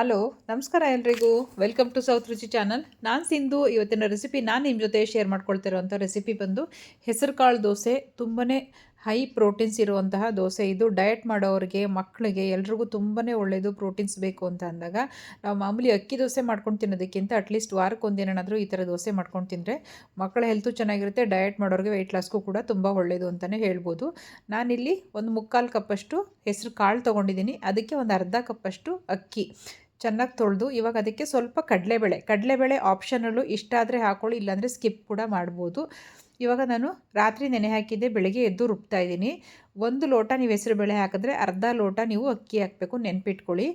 Hello, ನಮಸ್ಕಾರ ಎಲ್ರಿಗೂ. Welcome to south ರುಚಿ ಚಾನಲ್. ನಾನು ಸಿಂಧು. ಇವತ್ತಿನ ರೆಸಿಪಿ ನಾನು ನಿಮ್ಮ ಜೊತೆ ಶೇರ್ ಮಾಡ್ಕೊಳ್ತಿರೋಂಥ ರೆಸಿಪಿ ಬಂದು ಹೆಸರು ಕಾಳು ದೋಸೆ. ತುಂಬಾ ಹೈ ಪ್ರೋಟೀನ್ಸ್ ಇರುವಂತಹ ದೋಸೆ ಇದು. ಡಯಟ್ ಮಾಡೋರಿಗೆ, ಮಕ್ಕಳಿಗೆ ಎಲ್ರಿಗೂ ತುಂಬಾ ಒಳ್ಳೆಯದು. ಪ್ರೋಟೀನ್ಸ್ ಬೇಕು ಅಂತ ಅಂದಾಗ ನಾವು ಮಾಮೂಲಿ ಅಕ್ಕಿ ದೋಸೆ ಮಾಡ್ಕೊಂಡು ತಿನ್ನೋದಕ್ಕಿಂತ ಅಟ್ಲೀಸ್ಟ್ ವಾರಕ್ಕೊಂದಿನಾದರೂ ಈ ಥರ ದೋಸೆ ಮಾಡ್ಕೊಂಡು ತಿಂದರೆ ಮಕ್ಕಳ ಹೆಲ್ತು ಚೆನ್ನಾಗಿರುತ್ತೆ. ಡಯಟ್ ಮಾಡೋರಿಗೆ ವೆಯ್ಟ್ ಲಾಸ್ಗೂ ಕೂಡ ತುಂಬ ಒಳ್ಳೆಯದು ಅಂತಲೇ ಹೇಳ್ಬೋದು. ನಾನಿಲ್ಲಿ ಒಂದು 3/4 ಕಪ್ಪಷ್ಟು ಹೆಸರು ಕಾಳು ತೊಗೊಂಡಿದ್ದೀನಿ. ಅದಕ್ಕೆ ಒಂದು ಅರ್ಧ ಕಪ್ಪಷ್ಟು ಅಕ್ಕಿ ಚೆನ್ನಾಗಿ ತೊಳೆದು, ಇವಾಗ ಅದಕ್ಕೆ ಸ್ವಲ್ಪ ಕಡಲೆಬೇಳೆ ಆಪ್ಷನಲ್ಲು. ಇಷ್ಟ ಆದರೆ ಹಾಕ್ಕೊಳ್ಳಿ, ಇಲ್ಲಾಂದರೆ ಸ್ಕಿಪ್ ಕೂಡ ಮಾಡ್ಬೋದು. ಇವಾಗ ನಾನು ರಾತ್ರಿ ನೆನೆ ಹಾಕಿದ್ದೆ, ಬೆಳಗ್ಗೆ ಎದ್ದು ರುಬ್ತಾ ಇದ್ದೀನಿ. 1 ಲೋಟ ನೀವು ಹೆಸರು ಬೇಳೆ ಹಾಕಿದ್ರೆ ಅರ್ಧ ಲೋಟ ನೀವು ಅಕ್ಕಿ ಹಾಕಬೇಕು, ನೆನ್ಪಿಟ್ಕೊಳ್ಳಿ.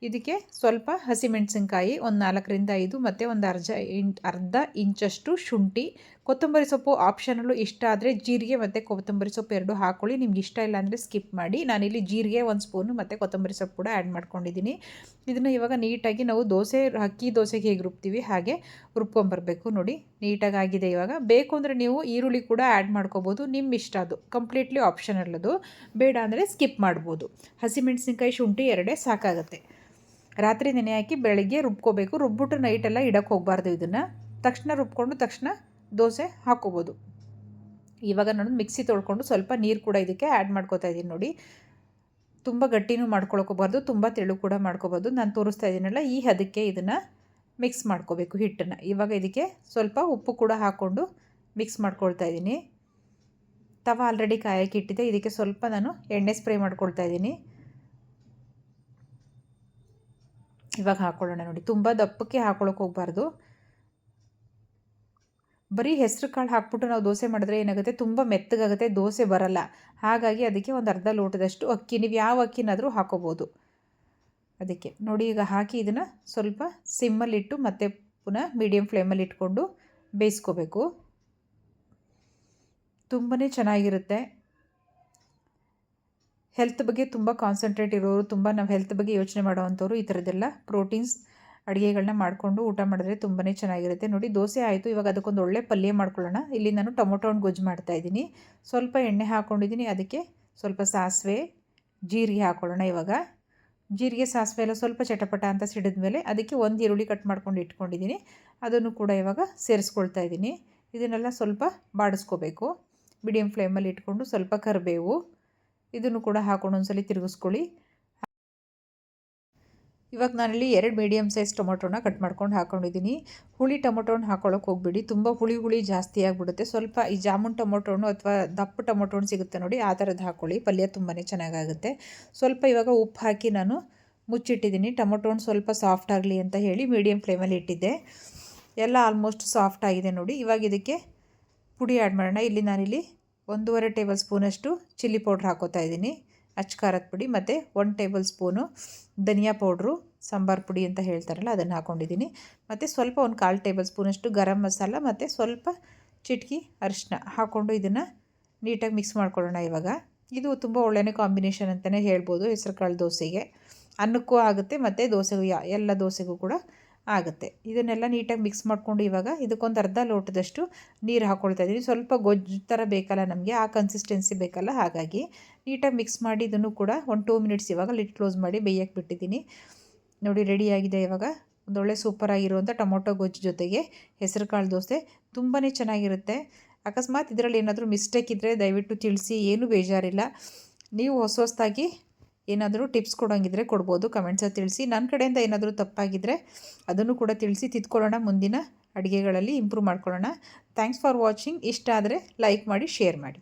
ಇದಕ್ಕೆ ಸ್ವಲ್ಪ ಹಸಿಮೆಣಸಿನ್ಕಾಯಿ ಒಂದು 4ರಿಂದ 5 ಮತ್ತು ಒಂದು ಅರ್ಧ ಇಂಚಷ್ಟು ಶುಂಠಿ, ಕೊತ್ತಂಬರಿ ಸೊಪ್ಪು ಆಪ್ಷನಲ್ಲು. ಇಷ್ಟ ಆದರೆ ಜೀರಿಗೆ ಮತ್ತು ಕೊತ್ತಂಬರಿ ಸೊಪ್ಪು 2 ಹಾಕ್ಕೊಳ್ಳಿ. ನಿಮ್ಗೆ ಇಷ್ಟ ಇಲ್ಲ ಅಂದರೆ ಸ್ಕಿಪ್ ಮಾಡಿ. ನಾನಿಲ್ಲಿ ಜೀರಿಗೆ 1 ಸ್ಪೂನು ಮತ್ತು ಕೊತ್ತಂಬರಿ ಸೊಪ್ಪು ಕೂಡ ಆ್ಯಡ್ ಮಾಡ್ಕೊಂಡಿದ್ದೀನಿ. ಇದನ್ನು ಇವಾಗ ನೀಟಾಗಿ ನಾವು ಅಕ್ಕಿ ದೋಸೆಗೆ ಹೇಗೆ ರುಬ್ತೀವಿ ಹಾಗೆ ರುಬ್ಕೊಂಬರಬೇಕು. ನೋಡಿ, ನೀಟಾಗಿ ಆಗಿದೆ. ಇವಾಗ ಬೇಕು ಅಂದರೆ ನೀವು ಈರುಳ್ಳಿ ಕೂಡ ಆ್ಯಡ್ ಮಾಡ್ಕೋಬೋದು, ನಿಮ್ಮ ಇಷ್ಟ. ಅದು ಕಂಪ್ಲೀಟ್ಲಿ ಆಪ್ಷನಲ್. ಅದು ಬೇಡ ಅಂದರೆ ಸ್ಕಿಪ್ ಮಾಡ್ಬೋದು. ಹಸಿಮೆಣಸಿನ್ಕಾಯಿ, ಶುಂಠಿ 2 ಸಾಕಾಗುತ್ತೆ. ರಾತ್ರಿ ನೆನೆ ಹಾಕಿ ಬೆಳಗ್ಗೆ ರುಬ್ಕೋಬೇಕು. ರುಬ್ಬಿಟ್ಟು ನೈಟೆಲ್ಲ ಇಡಕ್ಕೆ ಹೋಗಬಾರ್ದು. ಇದನ್ನು ತಕ್ಷಣ ರುಬ್ಕೊಂಡು ತಕ್ಷಣ ದೋಸೆ ಹಾಕ್ಕೋಬೋದು. ಇವಾಗ ನಾನು ಮಿಕ್ಸಿ ತೊಳ್ಕೊಂಡು ಸ್ವಲ್ಪ ನೀರು ಕೂಡ ಇದಕ್ಕೆ ಆ್ಯಡ್ ಮಾಡ್ಕೋತಾ ಇದ್ದೀನಿ. ನೋಡಿ, ತುಂಬ ಗಟ್ಟಿನೂ ಮಾಡ್ಕೊಳ್ಕೋಬಾರ್ದು, ತುಂಬ ತೆಳು ಕೂಡ ಮಾಡ್ಕೋಬಾರ್ದು. ನಾನು ತೋರಿಸ್ತಾ ಇದ್ದೀನಲ್ಲ, ಈ ಹದಕ್ಕೆ ಇದನ್ನು ಮಿಕ್ಸ್ ಮಾಡ್ಕೋಬೇಕು ಹಿಟ್ಟನ್ನು. ಇವಾಗ ಇದಕ್ಕೆ ಸ್ವಲ್ಪ ಉಪ್ಪು ಕೂಡ ಹಾಕ್ಕೊಂಡು ಮಿಕ್ಸ್ ಮಾಡ್ಕೊಳ್ತಾ ಇದ್ದೀನಿ. ತವ ಆಲ್ರೆಡಿ ಕಾಯಕ್ಕೆ ಇಟ್ಟಿದೆ. ಇದಕ್ಕೆ ಸ್ವಲ್ಪ ನಾನು ಎಣ್ಣೆ ಸ್ಪ್ರೇ ಮಾಡ್ಕೊಳ್ತಾ ಇದ್ದೀನಿ. ಇವಾಗ ಹಾಕ್ಕೊಳ್ಳೋಣ. ನೋಡಿ, ತುಂಬ ದಪ್ಪಕ್ಕೆ ಹಾಕ್ಕೊಳಕ್ಕೆ ಹೋಗಬಾರ್ದು. ಬರೀ ಹೆಸರು ಕಾಳು ಹಾಕ್ಬಿಟ್ಟು ನಾವು ದೋಸೆ ಮಾಡಿದ್ರೆ ಏನಾಗುತ್ತೆ, ತುಂಬ ಮೆತ್ತಗಾಗುತ್ತೆ, ದೋಸೆ ಬರಲ್ಲ. ಹಾಗಾಗಿ ಅದಕ್ಕೆ ಒಂದು ಅರ್ಧ ಲೋಟದಷ್ಟು ಅಕ್ಕಿ, ನೀವು ಯಾವ ಅಕ್ಕಿನಾದರೂ ಹಾಕೋಬೋದು. ಅದಕ್ಕೆ ನೋಡಿ, ಈಗ ಹಾಕಿ ಇದನ್ನು ಸ್ವಲ್ಪ ಸಿಮ್ಮಲ್ಲಿಟ್ಟು ಮತ್ತೆ ಪುನಃ ಮೀಡಿಯಮ್ ಫ್ಲೇಮಲ್ಲಿ ಇಟ್ಕೊಂಡು ಬೇಯಿಸ್ಕೋಬೇಕು. ತುಂಬಾ ಚೆನ್ನಾಗಿರುತ್ತೆ. ಹೆಲ್ತ್ ಬಗ್ಗೆ ತುಂಬ ಕಾನ್ಸಂಟ್ರೇಟ್ ಇರೋರು, ತುಂಬ ನಾವು ಹೆಲ್ತ್ ಬಗ್ಗೆ ಯೋಚನೆ ಮಾಡೋವಂಥವ್ರು ಈ ಥರದ್ದೆಲ್ಲ ಪ್ರೋಟೀನ್ಸ್ ಅಡುಗೆಗಳನ್ನ ಮಾಡಿಕೊಂಡು ಊಟ ಮಾಡಿದ್ರೆ ತುಂಬಾ ಚೆನ್ನಾಗಿರುತ್ತೆ. ನೋಡಿ, ದೋಸೆ ಆಯಿತು. ಇವಾಗ ಅದಕ್ಕೊಂದು ಒಳ್ಳೆ ಪಲ್ಯ ಮಾಡ್ಕೊಳ್ಳೋಣ. ಇಲ್ಲಿ ನಾನು ಟೊಮೊಟೊ ಹಣ್ಣು ಗೊಜ್ಜು ಮಾಡ್ತಾಯಿದ್ದೀನಿ. ಸ್ವಲ್ಪ ಎಣ್ಣೆ ಹಾಕ್ಕೊಂಡಿದ್ದೀನಿ. ಅದಕ್ಕೆ ಸ್ವಲ್ಪ ಸಾಸಿವೆ, ಜೀರಿಗೆ ಹಾಕ್ಕೊಳ್ಳೋಣ. ಇವಾಗ ಜೀರಿಗೆ, ಸಾಸಿವೆ ಎಲ್ಲ ಸ್ವಲ್ಪ ಚಟಪಟ ಅಂತ ಸಿಡಿದ ಮೇಲೆ ಅದಕ್ಕೆ 1 ಈರುಳ್ಳಿ ಕಟ್ ಮಾಡ್ಕೊಂಡು ಇಟ್ಕೊಂಡಿದ್ದೀನಿ. ಅದನ್ನು ಕೂಡ ಇವಾಗ ಸೇರಿಸ್ಕೊಳ್ತಾ ಇದ್ದೀನಿ. ಇದನ್ನೆಲ್ಲ ಸ್ವಲ್ಪ ಬಾಡಿಸ್ಕೋಬೇಕು. ಮೀಡಿಯಮ್ ಫ್ಲೇಮಲ್ಲಿ ಇಟ್ಕೊಂಡು ಸ್ವಲ್ಪ ಕರಿಬೇವು ಇದನ್ನು ಕೂಡ ಹಾಕ್ಕೊಂಡು ಒಂದ್ಸಲ ತಿರುಗಿಸ್ಕೊಳ್ಳಿ. ಇವಾಗ ನಾನಿಲ್ಲಿ 2 ಮೀಡಿಯಮ್ ಸೈಜ್ ಟೊಮೊಟೊನ ಕಟ್ ಮಾಡ್ಕೊಂಡು ಹಾಕ್ಕೊಂಡಿದ್ದೀನಿ. ಹುಳಿ ಟೊಮೊಟೊನ ಹಾಕ್ಕೊಳ್ಳೋಕೆ ಹೋಗ್ಬಿಡಿ, ತುಂಬ ಹುಳಿ ಜಾಸ್ತಿ ಆಗಿಬಿಡುತ್ತೆ. ಸ್ವಲ್ಪ ಈ ಜಾಮೂನ್ ಟೊಮೊಟೊ ಹಣ್ಣು ಅಥವಾ ದಪ್ಪ ಟೊಮೊಟೊ ಹಣ್ಣು ಸಿಗುತ್ತೆ ನೋಡಿ, ಆ ಥರದ್ದು ಹಾಕ್ಕೊಳ್ಳಿ. ಪಲ್ಯ ತುಂಬಾ ಚೆನ್ನಾಗಾಗುತ್ತೆ. ಸ್ವಲ್ಪ ಇವಾಗ ಉಪ್ಪು ಹಾಕಿ ನಾನು ಮುಚ್ಚಿಟ್ಟಿದ್ದೀನಿ. ಟೊಮೊಟೊ ಹಣ್ಣು ಸ್ವಲ್ಪ ಸಾಫ್ಟ್ ಆಗಲಿ ಅಂತ ಹೇಳಿ ಮೀಡಿಯಮ್ ಫ್ಲೇಮಲ್ಲಿ ಇಟ್ಟಿದ್ದೆ. ಎಲ್ಲ ಆಲ್ಮೋಸ್ಟ್ ಸಾಫ್ಟ್ ಆಗಿದೆ ನೋಡಿ. ಇವಾಗ ಇದಕ್ಕೆ ಪುಡಿ ಆ್ಯಡ್ ಮಾಡೋಣ. ನಾನಿಲ್ಲಿ 1.5 ಟೇಬಲ್ ಸ್ಪೂನಷ್ಟು ಚಿಲ್ಲಿ ಪೌಡ್ರ್ ಹಾಕೋತಾ ಇದ್ದೀನಿ, ಅಚ್ಚ ಖಾರದ ಪುಡಿ, ಮತ್ತು 1 ಟೇಬಲ್ ಸ್ಪೂನು ಧನಿಯಾ ಪೌಡ್ರು, ಸಾಂಬಾರು ಪುಡಿ ಅಂತ ಹೇಳ್ತಾರಲ್ಲ ಅದನ್ನು ಹಾಕ್ಕೊಂಡಿದ್ದೀನಿ. ಮತ್ತು ಸ್ವಲ್ಪ 1/4 ಟೇಬಲ್ ಸ್ಪೂನಷ್ಟು ಗರಂ ಮಸಾಲ ಮತ್ತು ಸ್ವಲ್ಪ ಚಿಟಕಿ ಅರಿಶಿನ ಹಾಕ್ಕೊಂಡು ಇದನ್ನು ನೀಟಾಗಿ ಮಿಕ್ಸ್ ಮಾಡ್ಕೊಳ್ಳೋಣ. ಇವಾಗ ಇದು ತುಂಬ ಒಳ್ಳೆಯ ಕಾಂಬಿನೇಷನ್ ಅಂತಲೇ ಹೇಳ್ಬೋದು. ಹೆಸರು ಕಾಳು ದೋಸೆಗೆ, ಅನ್ನಕ್ಕೂ ಆಗುತ್ತೆ ಮತ್ತು ದೋಸೆಗೂ, ಎಲ್ಲ ದೋಸೆಗೂ ಕೂಡ ಆಗುತ್ತೆ. ಇದನ್ನೆಲ್ಲ ನೀಟಾಗಿ ಮಿಕ್ಸ್ ಮಾಡಿಕೊಂಡು ಇವಾಗ ಇದಕ್ಕೊಂದು ಅರ್ಧ ಲೋಟದಷ್ಟು ನೀರು ಹಾಕ್ಕೊಳ್ತಾ ಇದ್ದೀನಿ. ಸ್ವಲ್ಪ ಗೊಜ್ಜು ಥರ ಬೇಕಲ್ಲ ನಮಗೆ, ಆ ಕನ್ಸಿಸ್ಟೆನ್ಸಿ ಬೇಕಲ್ಲ, ಹಾಗಾಗಿ ನೀಟಾಗಿ ಮಿಕ್ಸ್ ಮಾಡಿ ಇದನ್ನು ಕೂಡ 1-2 ಮಿನಿಟ್ಸ್ ಇವಾಗ ಲಿಡ್ ಕ್ಲೋಸ್ ಮಾಡಿ ಬೇಯಕ್ಕೆ ಬಿಟ್ಟಿದ್ದೀನಿ. ನೋಡಿ, ರೆಡಿಯಾಗಿದೆ. ಇವಾಗ ಒಂದೊಳ್ಳೆ ಸೂಪರಾಗಿರುವಂಥ ಟೊಮೊಟೊ ಗೊಜ್ಜು ಜೊತೆಗೆ ಹೆಸರು ಕಾಳು ದೋಸೆ ತುಂಬಾ ಚೆನ್ನಾಗಿರುತ್ತೆ. ಅಕಸ್ಮಾತ್ ಇದರಲ್ಲಿ ಏನಾದರೂ ಮಿಸ್ಟೇಕ್ ಇದ್ದರೆ ದಯವಿಟ್ಟು ತಿಳಿಸಿ, ಏನೂ ಬೇಜಾರಿಲ್ಲ. ನೀವು ಹೊಸದಾಗಿ ಏನಾದರೂ ಟಿಪ್ಸ್ ಕೊಡೋಂಗಿದ್ರೆ ಕೊಡ್ಬೋದು, ಕಮೆಂಟ್ಸಲ್ಲಿ ತಿಳಿಸಿ. ನನ್ನ ಕಡೆಯಿಂದ ಏನಾದರೂ ತಪ್ಪಾಗಿದ್ದರೆ ಅದನ್ನು ಕೂಡ ತಿಳಿಸಿ, ತಿದ್ಕೊಳ್ಳೋಣ. ಮುಂದಿನ ಅಡುಗೆಗಳಲ್ಲಿ ಇಂಪ್ರೂವ್ ಮಾಡ್ಕೊಳ್ಳೋಣ. Thanks for watching. ಇಷ್ಟ ಆದರೆ ಲೈಕ್ ಮಾಡಿ, ಶೇರ್ ಮಾಡಿ.